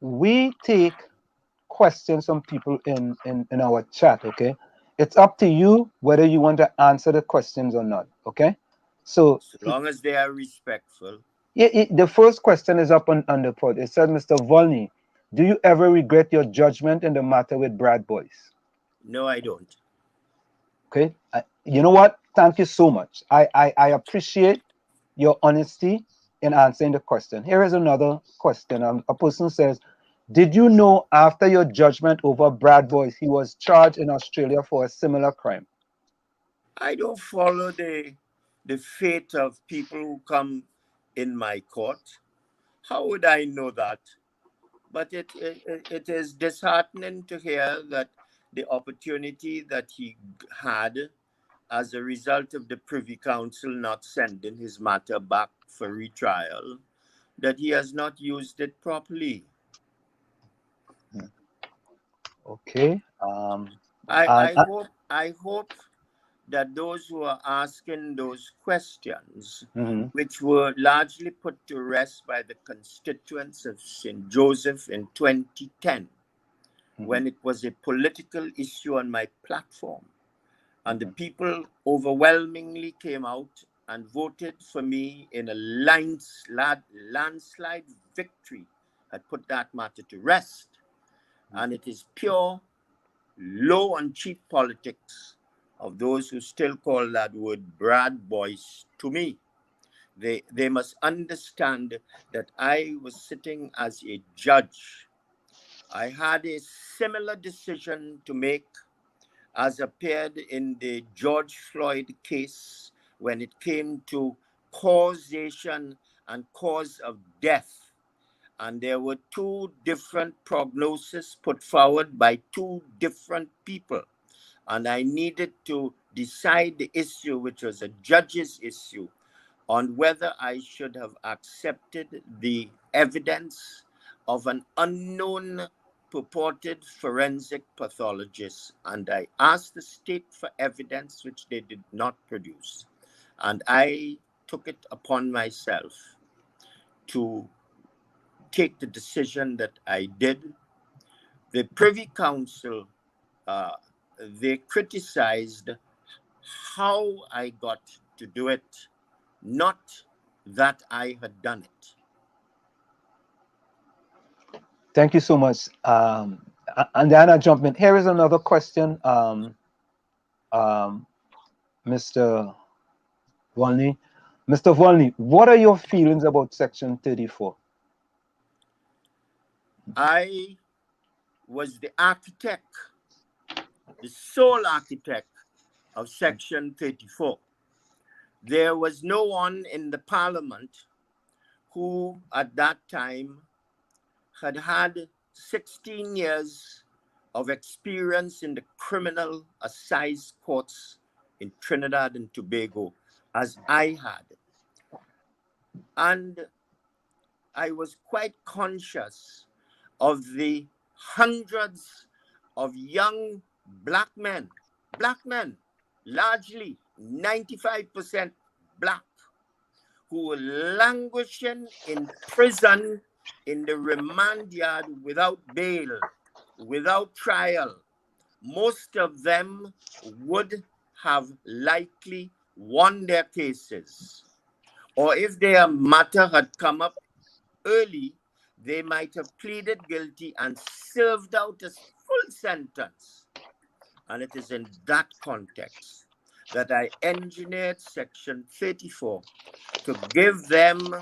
we take questions from people in our chat, okay? It's up to you whether you want to answer the questions or not, okay? So, So long as they are respectful. yeah, the first question is up on the pod. It says, Mr. Volney, do you ever regret your judgment in the matter with Brad Boyce? No, I don't. Okay, you know what? Thank you so much. I appreciate your honesty in answering the question. Here is another question. A person says, did you know after your judgment over Brad Boyce, he was charged in Australia for a similar crime? I don't follow the fate of people who come in my court. How would I know that? But it is disheartening to hear that the opportunity that he had as a result of the Privy Council not sending his matter back for retrial, that he has not used it properly. Okay. I hope that those who are asking those questions, Mhm. which were largely put to rest by the constituents of St. Joseph in 2010, when it was a political issue on my platform, and the people overwhelmingly came out and voted for me in a landslide victory, had put that matter to rest. And it is pure, low and cheap politics of those who still call that word Brad Boyce to me. They must understand that I was sitting as a judge. I had a similar decision to make as appeared in the George Floyd case when it came to causation and cause of death. And there were two different prognoses put forward by two different people. And I needed to decide the issue, which was a judge's issue, on whether I should have accepted the evidence of an unknown purported forensic pathologist. And I asked the state for evidence, which they did not produce. And I took it upon myself to take the decision that I did. The Privy Council, they criticized how I got to do it, not that I had done it. Thank you so much. And then I jump in. Here is another question, Mr. Volney. Mr. Volney, what are your feelings about Section 34? I was the architect, the sole architect of Section 34. There was no one in the Parliament who at that time had 16 years of experience in the criminal assize courts in Trinidad and Tobago as I had. And I was quite conscious of the hundreds of young black men, largely 95% black, who were languishing in prison in the remand yard without bail, without trial. Most of them would have likely won their cases. Or if their matter had come up early, they might have pleaded guilty and served out a full sentence. And it is in that context that I engineered Section 34 to give them